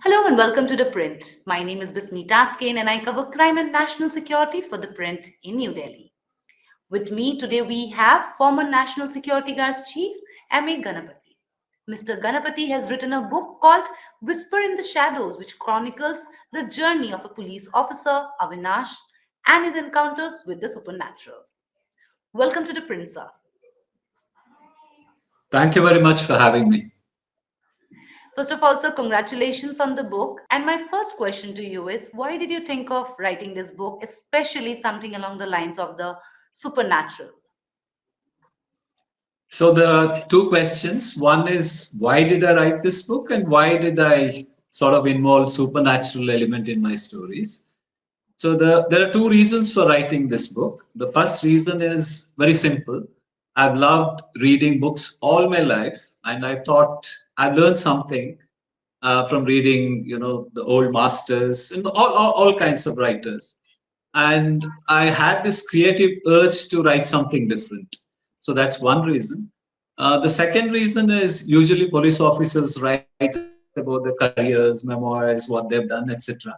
Hello and welcome to ThePrint. My name is Bismee Taskin and I cover crime and national security for ThePrint in New Delhi. With me today we have former National Security Guards Chief MA Ganapathy. Mr. Ganapathy has written a book called Whisper in the Shadows, which chronicles the journey of a police officer, Avinash, and his encounters with the supernatural. Welcome to ThePrint, sir. Thank you very much for having me. First of all, sir, congratulations on the book. And my first question to you is why did you think of writing this book, especially something along the lines of the supernatural? So there are two questions. One is why did I write this book and why did I sort of involve supernatural element in my stories? So there are two reasons for writing this book. The first reason is very simple. I've loved reading books all my life, and I thought I learned something from reading, the old masters and all kinds of writers. And I had this creative urge to write something different. So that's one reason. The second reason is usually police officers write about their careers, memoirs, what they've done, etc.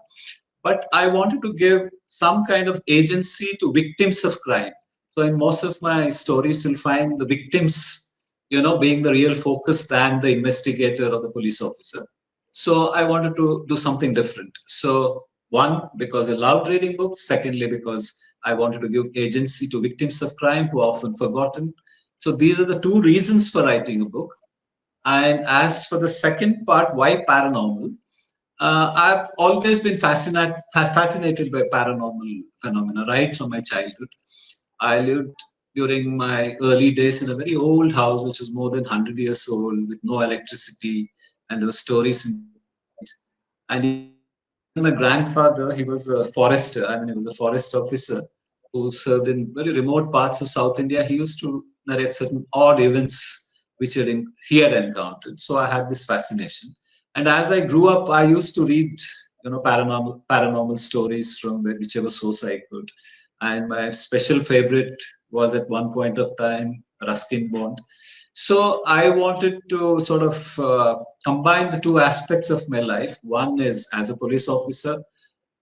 But I wanted to give some kind of agency to victims of crime. So in most of my stories, you'll find the victims, being the real focus than the investigator or the police officer. So I wanted to do something different. So one, because I loved reading books. Secondly, because I wanted to give agency to victims of crime who are often forgotten. So these are the two reasons for writing a book. And as for the second part, why paranormal? I've always been fascinated by paranormal phenomena right from my childhood. I lived during my early days in a very old house, which was more than 100 years old, with no electricity, and there were stories inside. And even my grandfather, he was a forester. I mean, he was a forest officer who served in very remote parts of South India. He used to narrate certain odd events which he had encountered. So I had this fascination. And as I grew up, I used to read, paranormal stories from whichever source I could. And my special favorite was at one point of time Ruskin Bond. So I wanted to sort of combine the two aspects of my life. One is as a police officer,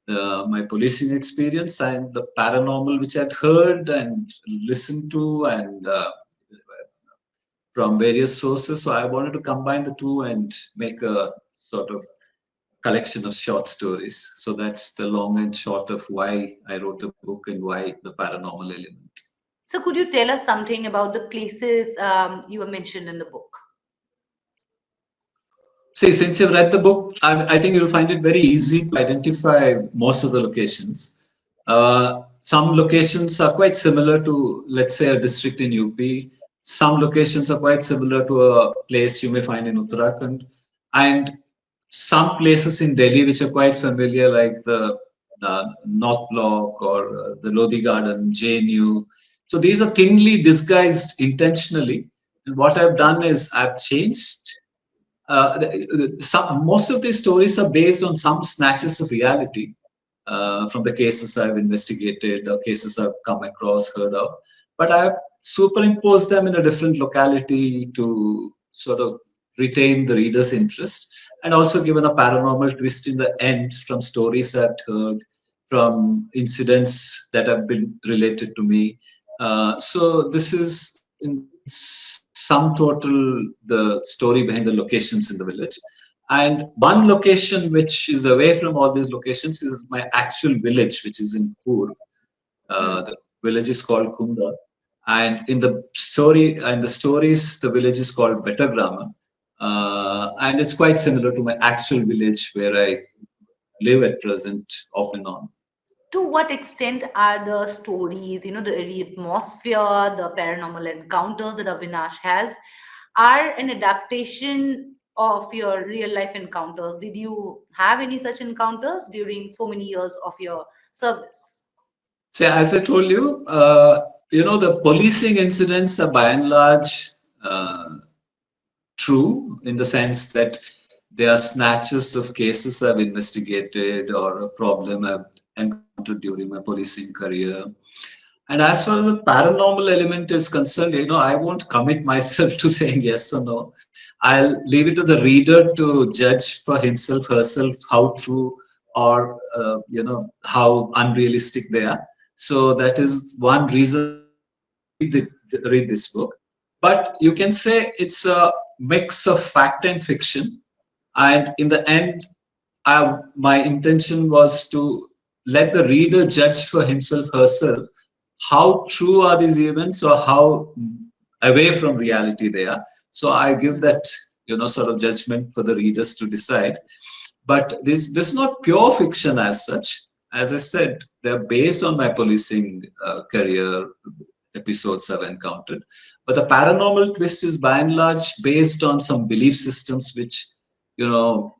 my policing experience, and the paranormal, which I'd heard and listened to, and from various sources. So I wanted to combine the two and make a sort of collection of short stories. So that's the long and short of why I wrote the book and why the paranormal element. So, could you tell us something about the places you were mentioned in the book? See, since you've read the book, I think you'll find it very easy to identify most of the locations. Some locations are quite similar to, let's say, a district in UP. Some locations are quite similar to a place you may find in Uttarakhand. And some places in Delhi which are quite familiar, like the North Block or the Lodi Garden, JNU. So these are thinly disguised intentionally. And what I've done is I've changed most of these stories are based on some snatches of reality from the cases I've investigated or cases I've come across, heard of. But I've superimposed them in a different locality to sort of retain the reader's interest and also given a paranormal twist in the end from stories I've heard, from incidents that have been related to me. So this is in sum total the story behind the locations in the village. And one location which is away from all these locations is my actual village, which is in Kur. The village is called Kunda. And in the story and the stories, the village is called Betagrama. And it's quite similar to my actual village where I live at present, off and on. To what extent are the stories, the atmosphere, the paranormal encounters that Avinash has, are an adaptation of your real life encounters? Did you have any such encounters during so many years of your service? So as I told you, the policing incidents are by and large true in the sense that they are snatches of cases I've investigated or a problem I've encountered during my policing career. And as far as the paranormal element is concerned, I won't commit myself to saying yes or no. I'll leave it to the reader to judge for himself, herself, how true or how unrealistic they are. So that is one reason I wanted to read this book. But you can say it's a mix of fact and fiction. And in the end, my intention was to let the reader judge for himself, herself, how true are these events or how away from reality they are. So I give Mm. that sort of judgment for the readers to decide. But this is not pure fiction as such. As I said, they're based on my policing career, episodes I've encountered. But the paranormal twist is by and large based on some belief systems which are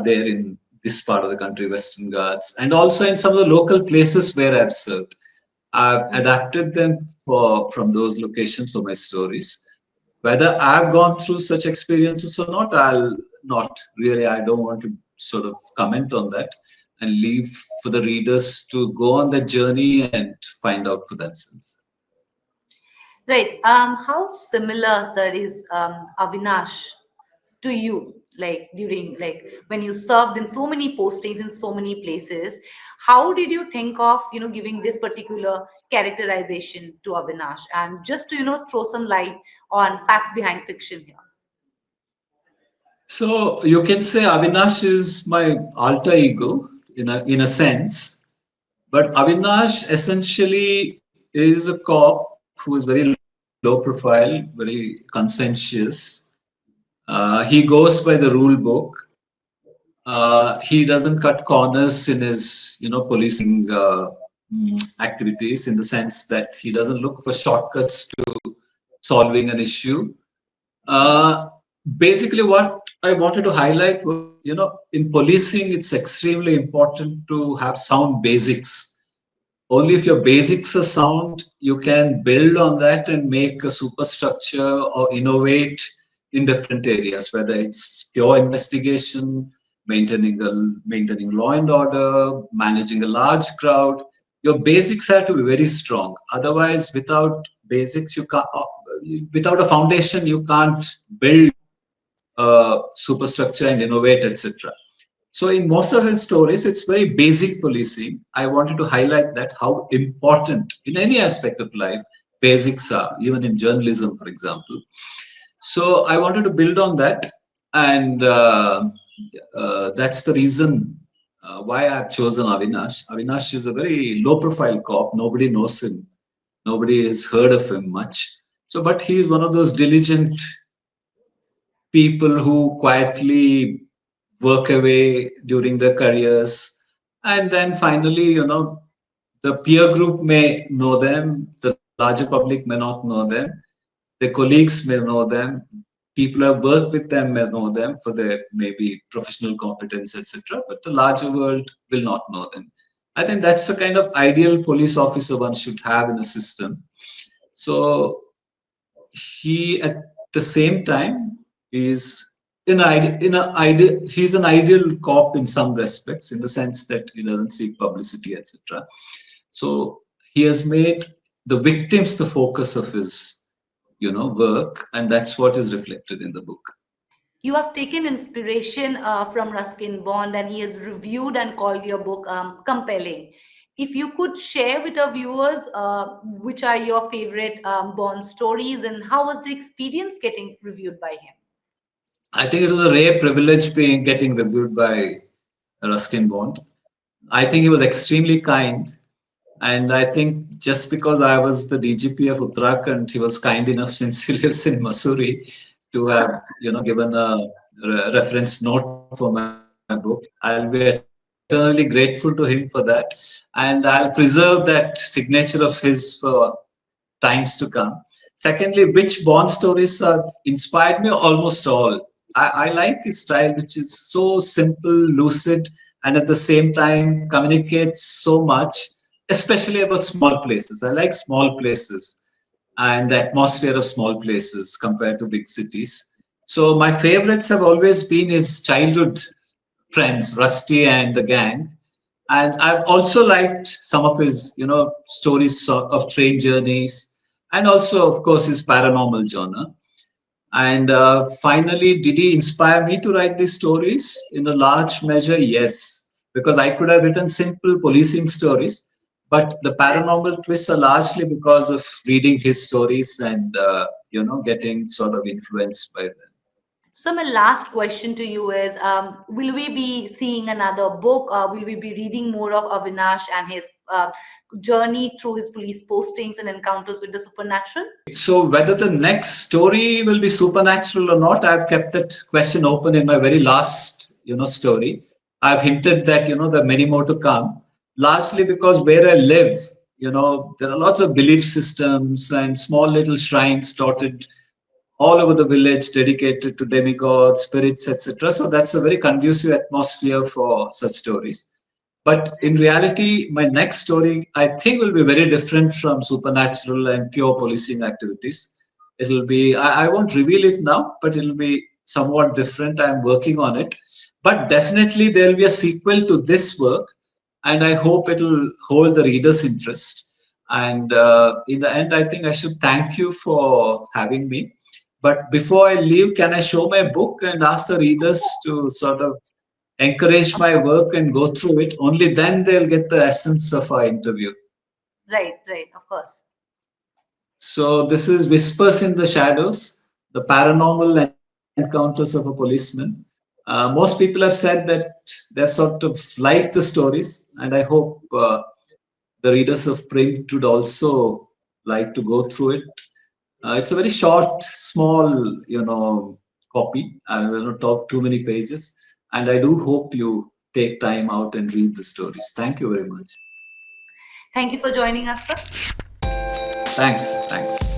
there in this part of the country, Western Ghats, and also in some of the local places where I've served. I've Mm. adapted them from those locations for my stories. Whether I've gone through such experiences or not, I'll not really. I don't want to sort of comment on that and leave for the readers to go on the journey and find out for themselves. Right. How similar, sir, is Avinash to you? Like during, like when you served in so many postings in so many places, how did you think of giving this particular characterization to Avinash? And just to throw some light on facts behind fiction here. So you can say Avinash is my alter ego in a sense, but Avinash essentially is a cop who is very low profile, very conscientious. He goes by the rule book. He doesn't cut corners in his, policing activities in the sense that he doesn't look for shortcuts to solving an issue. Uh, Basically, what I wanted to highlight was, in policing, it's extremely important to have sound basics. Only if your basics are sound, you can build on that and make a superstructure or innovate in different areas, whether it's pure investigation, maintaining law and order, managing a large crowd. Your basics have to be very strong. Otherwise, without basics, you can't. Without a foundation, you can't build superstructure and innovate, etc. So in most of his stories, it's very basic policing. I wanted to highlight that how important in any aspect of life basics are, even in journalism, for example. So I wanted to build on that, and that's the reason why I've chosen Avinash. Avinash is a very low-profile cop. Nobody knows him. Nobody has heard of him much. So, but he is one of those diligent people who quietly work away during their careers, and then finally the peer group may know them, the larger public may not know them, their colleagues may know them, people who have worked with them may know them for their maybe professional competence, etc., but the larger world will not know them. I think that's the kind of ideal police officer one should have in a system. So he at the same time is he's an ideal cop in some respects, in the sense that he doesn't seek publicity, etc. So he has made the victims the focus of his work, and that's what is reflected in the book. You have taken inspiration from Ruskin Bond, and he has reviewed and called your book compelling. If you could share with our viewers which are your favorite Bond stories and how was the experience getting reviewed by him? I think it was a rare privilege being getting reviewed by Ruskin Bond. I think he was extremely kind. And I think just because I was the DGP of Uttarakhand, he was kind enough, since he lives in Mussoorie, to have given a reference note for my book. I'll be eternally grateful to him for that, and I'll preserve that signature of his for times to come. Secondly, which Bond stories have inspired me? Almost all. I like his style, which is so simple, lucid, and at the same time communicates so much, especially about small places. I like small places and the atmosphere of small places compared to big cities. So my favorites have always been his childhood friends, Rusty and the gang. And I've also liked some of his, stories of train journeys, and also, of course, his paranormal genre. And finally, did he inspire me to write these stories? In a large measure, yes, because I could have written simple policing stories, but the Right. paranormal twists are largely because of reading his stories and getting sort of influenced by them. So my last question to you is, will we be seeing another book? Will we be reading more of Avinash and his journey through his police postings and encounters with the supernatural? So whether the next story will be supernatural or not, I've kept that question open in my very last, story. I've hinted that, there are many more to come, largely because where I live, there are lots of belief systems and small little shrines dotted all over the village dedicated to demigods, spirits, etc. So that's a very conducive atmosphere for such stories. But in reality, my next story, I think, will be very different from supernatural and pure policing activities. It'll be, I won't reveal it now, but it'll be somewhat different. I'm working on it. But definitely, there'll be a sequel to this work, and I hope it'll hold the reader's interest. And in the end, I think I should thank you for having me. But before I leave, can I show my book and ask the readers to sort of encourage Of my course. work and go through it? Only then they'll get the essence of our interview. Right, right, of course. So this is Whispers in the Shadows, the paranormal encounters of a policeman. Most people have said that they've sort of liked the stories, and I hope the readers of Print would also like to go through it. It's a very short, small, copy. I will not talk too many pages, and I do hope you take time out and read the stories. Thank you very much. Thank you for joining us, sir. Thanks. Thanks.